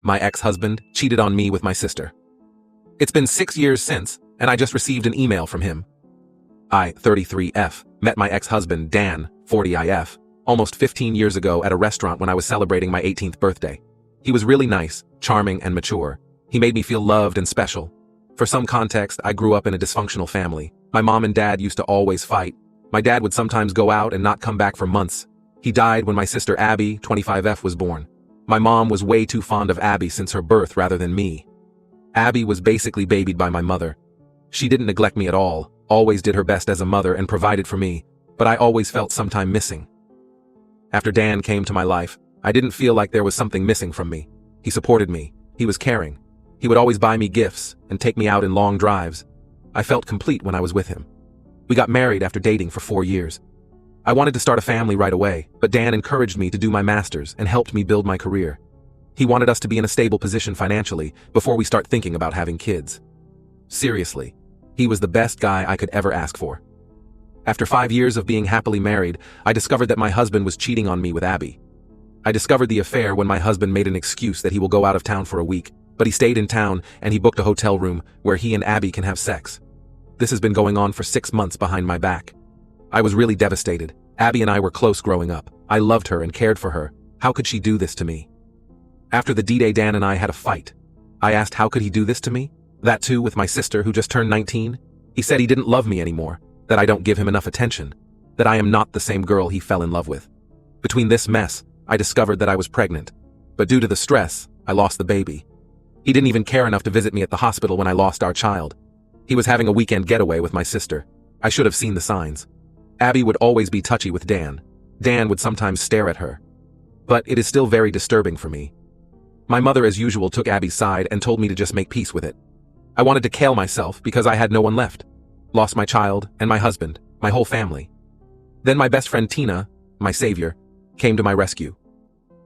My ex-husband cheated on me with my sister. It's been 6 years since, and I just received an email from him. I, 33F, met my ex-husband, Dan, 40IF, almost 15 years ago at a restaurant when I was celebrating my 18th birthday. He was really nice, charming, and mature. He made me feel loved and special. For some context, I grew up in a dysfunctional family. My mom and dad used to always fight. My dad would sometimes go out and not come back for months. He died when my sister Abby, 25F, was born. My mom was way too fond of Abby since her birth rather than me. Abby was basically babied by my mother. She didn't neglect me at all, always did her best as a mother and provided for me, but I always felt sometime missing. After Dan came to my life, I didn't feel like there was something missing from me. He supported me. He was caring. He would always buy me gifts and take me out in long drives. I felt complete when I was with him. We got married after dating for 4 years. I wanted to start a family right away, but Dan encouraged me to do my master's and helped me build my career. He wanted us to be in a stable position financially before we start thinking about having kids. Seriously, he was the best guy I could ever ask for. After 5 years of being happily married, I discovered that my husband was cheating on me with Abby. I discovered the affair when my husband made an excuse that he will go out of town for a week, but he stayed in town and he booked a hotel room where he and Abby can have sex. This has been going on for 6 months behind my back. I was really devastated. Abby and I were close growing up. I loved her and cared for her. How could she do this to me? After the D-Day, Dan and I had a fight. I asked how could he do this to me? That too with my sister who just turned 19? He said he didn't love me anymore, that I don't give him enough attention, that I am not the same girl he fell in love with. Between this mess, I discovered that I was pregnant, but due to the stress, I lost the baby. He didn't even care enough to visit me at the hospital when I lost our child. He was having a weekend getaway with my sister. I should have seen the signs. Abby would always be touchy with Dan. Dan would sometimes stare at her. But it is still very disturbing for me. My mother, as usual, took Abby's side and told me to just make peace with it. I wanted to kill myself because I had no one left. Lost my child and my husband, my whole family. Then my best friend Tina, my savior, came to my rescue.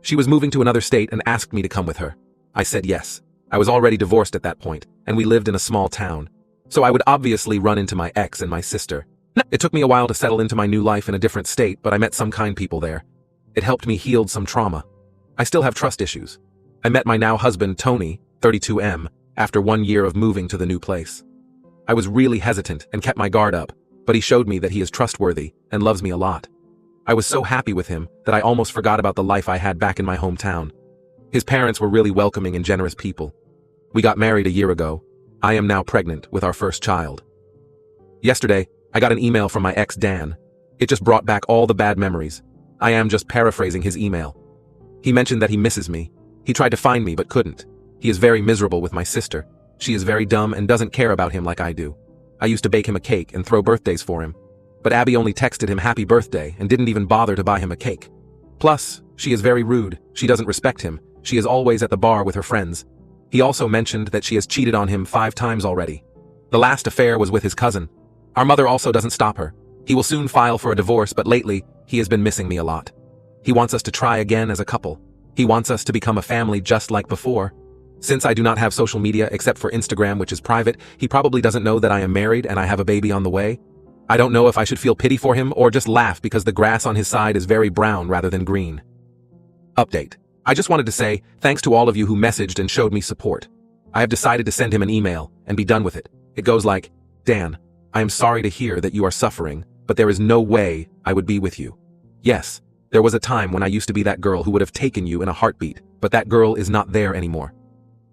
She was moving to another state and asked me to come with her. I said yes. I was already divorced at that point, and we lived in a small town. So I would obviously run into my ex and my sister. It took me a while to settle into my new life in a different state, but I met some kind people there. It helped me heal some trauma. I still have trust issues. I met my now husband, Tony, 32M, after 1 year of moving to the new place. I was really hesitant and kept my guard up, but he showed me that he is trustworthy and loves me a lot. I was so happy with him that I almost forgot about the life I had back in my hometown. His parents were really welcoming and generous people. We got married a year ago. I am now pregnant with our first child. Yesterday, I got an email from my ex Dan. It just brought back all the bad memories. I am just paraphrasing his email. He mentioned that he misses me. He tried to find me but couldn't. He is very miserable with my sister. She is very dumb and doesn't care about him like I do. I used to bake him a cake and throw birthdays for him. But Abby only texted him happy birthday and didn't even bother to buy him a cake. Plus, she is very rude. She doesn't respect him. She is always at the bar with her friends. He also mentioned that she has cheated on him 5 times already. The last affair was with his cousin. Our mother also doesn't stop her. He will soon file for a divorce, but lately, he has been missing me a lot. He wants us to try again as a couple. He wants us to become a family just like before. Since I do not have social media except for Instagram, which is private, he probably doesn't know that I am married and I have a baby on the way. I don't know if I should feel pity for him or just laugh because the grass on his side is very brown rather than green. Update. I just wanted to say, thanks to all of you who messaged and showed me support. I have decided to send him an email and be done with it. It goes like, Dan, I am sorry to hear that you are suffering, but there is no way I would be with you. Yes, there was a time when I used to be that girl who would have taken you in a heartbeat, but that girl is not there anymore.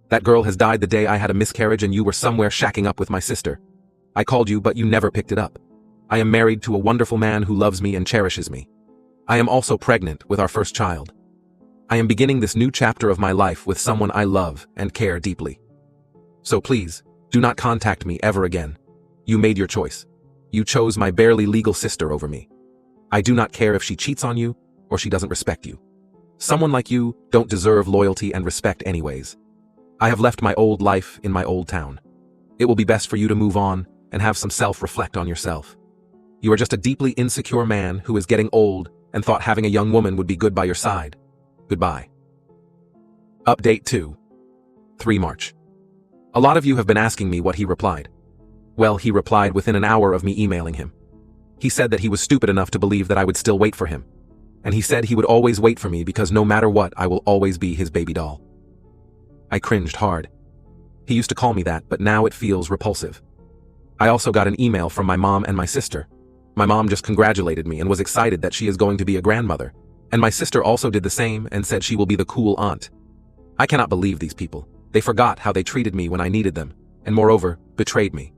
That girl has died the day I had a miscarriage and you were somewhere shacking up with my sister. I called you, but you never picked it up. I am married to a wonderful man who loves me and cherishes me. I am also pregnant with our first child. I am beginning this new chapter of my life with someone I love and care deeply. So please, do not contact me ever again. You made your choice. You chose my barely legal sister over me. I do not care if she cheats on you or she doesn't respect you. Someone like you don't deserve loyalty and respect anyways. I have left my old life in my old town. It will be best for you to move on and have some self-reflect on yourself. You are just a deeply insecure man who is getting old and thought having a young woman would be good by your side. Goodbye. Update 2. 3 March. A lot of you have been asking me what he replied. Well, he replied within an hour of me emailing him. He said that he was stupid enough to believe that I would still wait for him. And he said he would always wait for me because no matter what, I will always be his baby doll. I cringed hard. He used to call me that, but now it feels repulsive. I also got an email from my mom and my sister. My mom just congratulated me and was excited that she is going to be a grandmother. And my sister also did the same and said she will be the cool aunt. I cannot believe these people. They forgot how they treated me when I needed them, and moreover, betrayed me.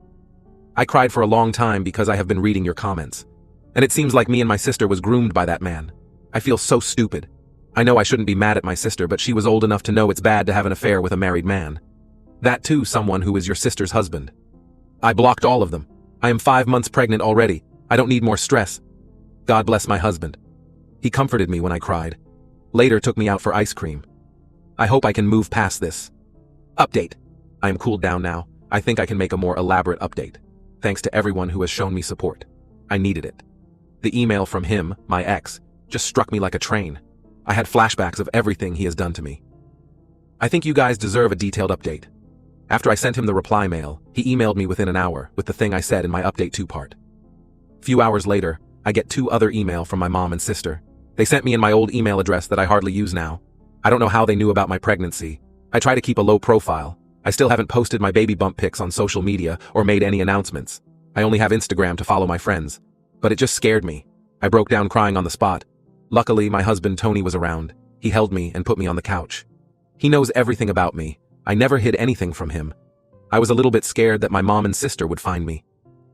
I cried for a long time because I have been reading your comments. And it seems like me and my sister was groomed by that man. I feel so stupid. I know I shouldn't be mad at my sister, but she was old enough to know it's bad to have an affair with a married man. That too, someone who is your sister's husband. I blocked all of them. I am 5 months pregnant already. I don't need more stress. God bless my husband. He comforted me when I cried. Later took me out for ice cream. I hope I can move past this. Update. I am cooled down now. I think I can make a more elaborate update. Thanks to everyone who has shown me support. I needed it. The email from him, my ex, just struck me like a train. I had flashbacks of everything he has done to me. I think you guys deserve a detailed update. After I sent him the reply mail, he emailed me within an hour with the thing I said in my update 2 part. Few hours later, I get 2 other email from my mom and sister. They sent me in my old email address that I hardly use now. I don't know how they knew about my pregnancy. I try to keep a low profile. I still haven't posted my baby bump pics on social media or made any announcements. I only have Instagram to follow my friends. But it just scared me. I broke down crying on the spot. Luckily, my husband Tony was around. He held me and put me on the couch. He knows everything about me. I never hid anything from him. I was a little bit scared that my mom and sister would find me.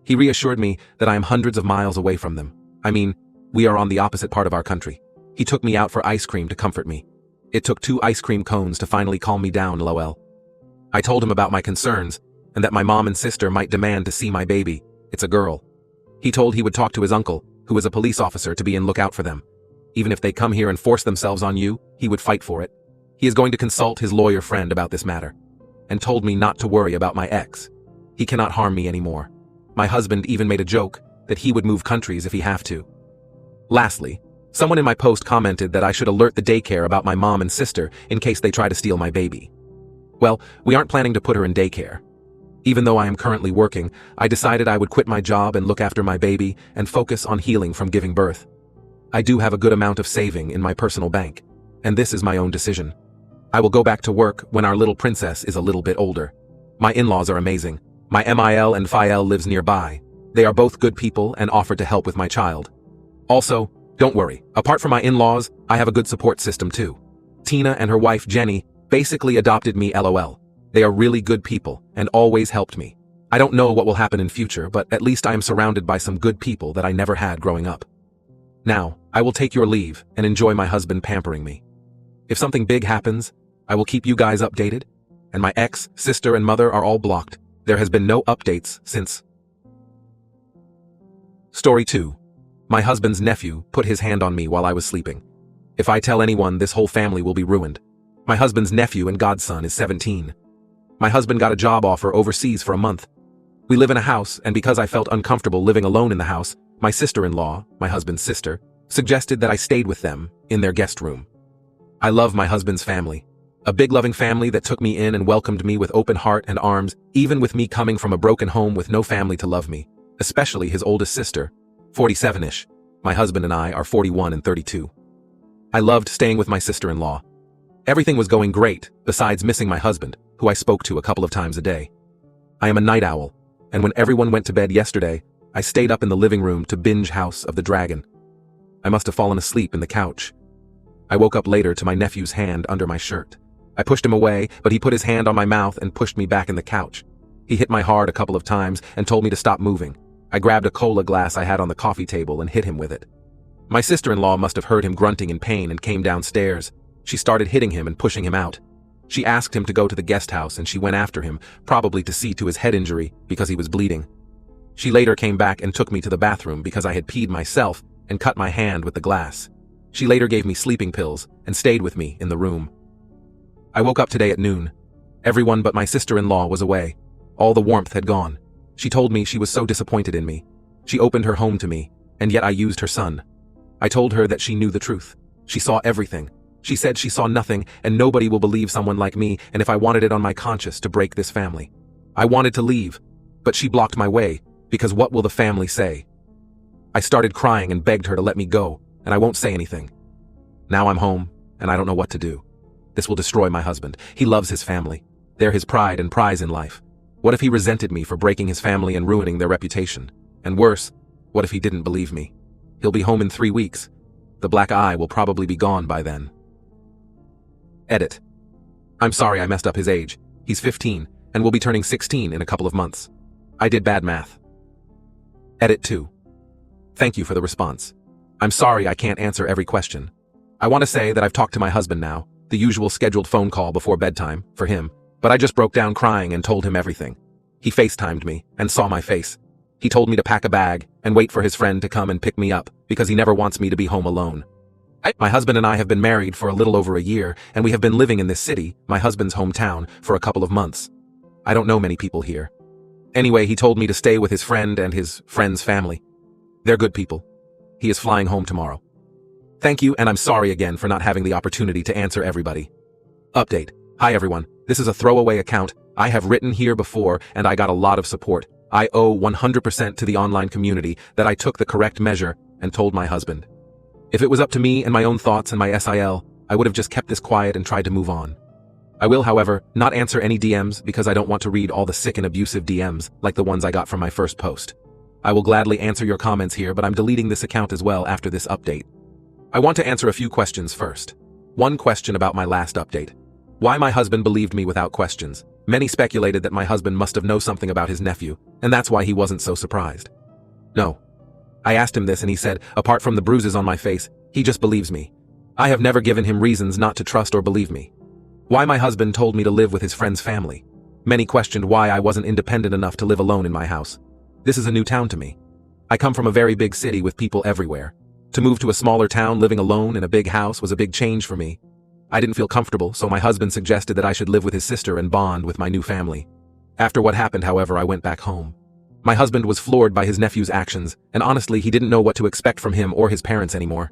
He reassured me that I am hundreds of miles away from them. I mean, we are on the opposite part of our country. He took me out for ice cream to comfort me. It took 2 ice cream cones to finally calm me down, lol. I told him about my concerns and that my mom and sister might demand to see my baby. It's a girl. He told he would talk to his uncle, who is a police officer, to be in lookout for them. Even if they come here and force themselves on you, he would fight for it. He is going to consult his lawyer friend about this matter, and told me not to worry about my ex. He cannot harm me anymore. My husband even made a joke that he would move countries if he have to. Lastly, someone in my post commented that I should alert the daycare about my mom and sister in case they try to steal my baby. Well, we aren't planning to put her in daycare. Even though I am currently working, I decided I would quit my job and look after my baby and focus on healing from giving birth. I do have a good amount of saving in my personal bank, and this is my own decision. I will go back to work when our little princess is a little bit older. My in-laws are amazing. My MIL and FIL lives nearby. They are both good people and offered to help with my child. Also, don't worry, apart from my in-laws, I have a good support system too. Tina and her wife Jenny basically adopted me, lol. They are really good people and always helped me. I don't know what will happen in future, but at least I am surrounded by some good people that I never had growing up. Now, I will take your leave and enjoy my husband pampering me. If something big happens, I will keep you guys updated, and my ex, sister, and mother are all blocked. There has been no updates since. Story 2. My husband's nephew put his hand on me while I was sleeping. If I tell anyone, this whole family will be ruined. My husband's nephew and godson is 17. My husband got a job offer overseas for a month. We live in a house, and because I felt uncomfortable living alone in the house, my sister-in-law, my husband's sister, suggested that I stayed with them in their guest room. I love my husband's family. A big loving family that took me in and welcomed me with open heart and arms, even with me coming from a broken home with no family to love me, especially his oldest sister, 47-ish. My husband and I are 41 and 32. I loved staying with my sister-in-law. Everything was going great, besides missing my husband, who I spoke to a couple of times a day. I am a night owl, and when everyone went to bed yesterday, I stayed up in the living room to binge House of the Dragon. I must have fallen asleep in the couch. I woke up later to my nephew's hand under my shirt. I pushed him away, but he put his hand on my mouth and pushed me back in the couch. He hit my heart a couple of times and told me to stop moving. I grabbed a cola glass I had on the coffee table and hit him with it. My sister-in-law must have heard him grunting in pain and came downstairs. She started hitting him and pushing him out. She asked him to go to the guest house and she went after him, probably to see to his head injury because he was bleeding. She later came back and took me to the bathroom because I had peed myself and cut my hand with the glass. She later gave me sleeping pills and stayed with me in the room. I woke up today at noon. Everyone but my sister-in-law was away. All the warmth had gone. She told me she was so disappointed in me. She opened her home to me, and yet I used her son. I told her that she knew the truth. She saw everything. She said she saw nothing, and nobody will believe someone like me, and if I wanted it on my conscience to break this family. I wanted to leave, but she blocked my way, because what will the family say? I started crying and begged her to let me go, and I won't say anything. Now I'm home, and I don't know what to do. This will destroy my husband. He loves his family. They're his pride and prize in life. What if he resented me for breaking his family and ruining their reputation? And worse, what if he didn't believe me? He'll be home in 3 weeks. The black eye will probably be gone by then. Edit. I'm sorry I messed up his age. He's 15 and will be turning 16 in a couple of months. I did bad math. Edit 2. Thank you for the response. I'm sorry I can't answer every question. I want to say that I've talked to my husband now, the usual scheduled phone call before bedtime, for him, but I just broke down crying and told him everything. He FaceTimed me and saw my face. He told me to pack a bag and wait for his friend to come and pick me up because he never wants me to be home alone. My husband and I have been married for a little over a year, and we have been living in this city, my husband's hometown, for a couple of months. I don't know many people here. Anyway, he told me to stay with his friend and his friend's family. They're good people. He is flying home tomorrow. Thank you, and I'm sorry again for not having the opportunity to answer everybody. Update. Hi everyone, this is a throwaway account. I have written here before, and I got a lot of support. I owe 100% to the online community that I took the correct measure and told my husband. If it was up to me and my own thoughts and my SIL, I would have just kept this quiet and tried to move on. I will, however, not answer any DMs because I don't want to read all the sick and abusive DMs like the ones I got from my first post. I will gladly answer your comments here, but I'm deleting this account as well after this update. I want to answer a few questions first. One question about my last update. Why my husband believed me without questions. Many speculated that my husband must have known something about his nephew, and that's why he wasn't so surprised. No. I asked him this and he said, apart from the bruises on my face, he just believes me. I have never given him reasons not to trust or believe me. Why my husband told me to live with his friend's family. Many questioned why I wasn't independent enough to live alone in my house. This is a new town to me. I come from a very big city with people everywhere. To move to a smaller town living alone in a big house was a big change for me. I didn't feel comfortable, so my husband suggested that I should live with his sister and bond with my new family. After what happened, however, I went back home. My husband was floored by his nephew's actions, and honestly, he didn't know what to expect from him or his parents anymore.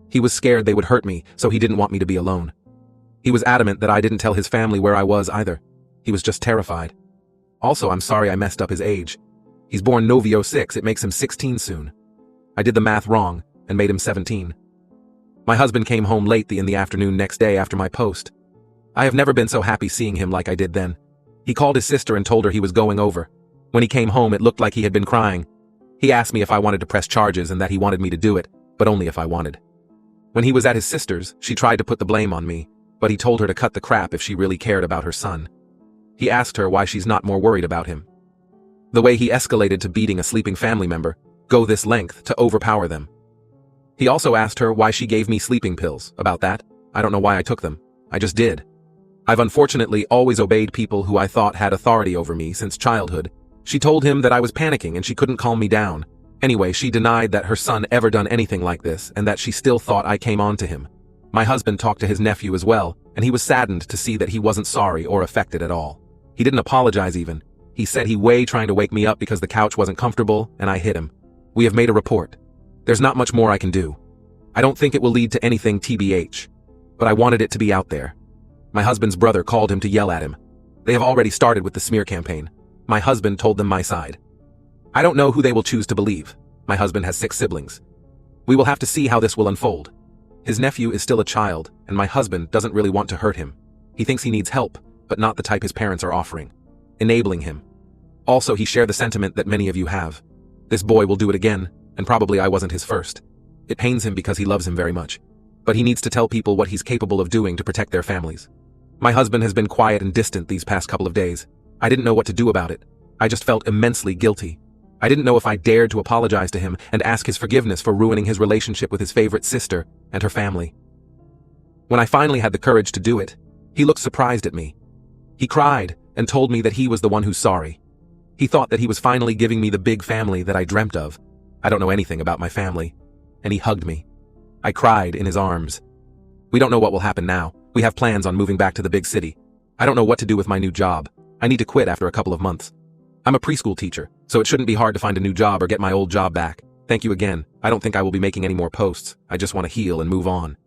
He was scared they would hurt me, so he didn't want me to be alone. He was adamant that I didn't tell his family where I was either. He was just terrified. Also, I'm sorry I messed up his age. He's born Novio 6, it makes him 16 soon. I did the math wrong and made him 17. My husband came home late in the afternoon next day after my post. I have never been so happy seeing him like I did then. He called his sister and told her he was going over. When he came home, it looked like he had been crying. He asked me if I wanted to press charges and that he wanted me to do it, but only if I wanted. When he was at his sister's, she tried to put the blame on me, but he told her to cut the crap if she really cared about her son. He asked her why she's not more worried about him. The way he escalated to beating a sleeping family member, go this length to overpower them. He also asked her why she gave me sleeping pills. About that, I don't know why I took them. I just did. I've unfortunately always obeyed people who I thought had authority over me since childhood. She told him that I was panicking and she couldn't calm me down. Anyway, she denied that her son ever done anything like this and that she still thought I came on to him. My husband talked to his nephew as well, and he was saddened to see that he wasn't sorry or affected at all. He didn't apologize even. He said he was trying to wake me up because the couch wasn't comfortable and I hit him. We have made a report. There's not much more I can do. I don't think it will lead to anything TBH, but I wanted it to be out there. My husband's brother called him to yell at him. They have already started with the smear campaign. My husband told them my side. I don't know who they will choose to believe. My husband has 6 siblings. We will have to see how this will unfold. His nephew is still a child, and my husband doesn't really want to hurt him. He thinks he needs help, but not the type his parents are offering. Enabling him. Also, he shared the sentiment that many of you have. This boy will do it again, and probably I wasn't his first. It pains him because he loves him very much. But he needs to tell people what he's capable of doing to protect their families. My husband has been quiet and distant these past couple of days. I didn't know what to do about it. I just felt immensely guilty. I didn't know if I dared to apologize to him and ask his forgiveness for ruining his relationship with his favorite sister and her family. When I finally had the courage to do it, he looked surprised at me. He cried and told me that he was the one who's sorry. He thought that he was finally giving me the big family that I dreamt of. I don't know anything about my family. And he hugged me. I cried in his arms. We don't know what will happen now. We have plans on moving back to the big city. I don't know what to do with my new job. I need to quit after a couple of months. I'm a preschool teacher, so it shouldn't be hard to find a new job or get my old job back. Thank you again. I don't think I will be making any more posts. I just want to heal and move on.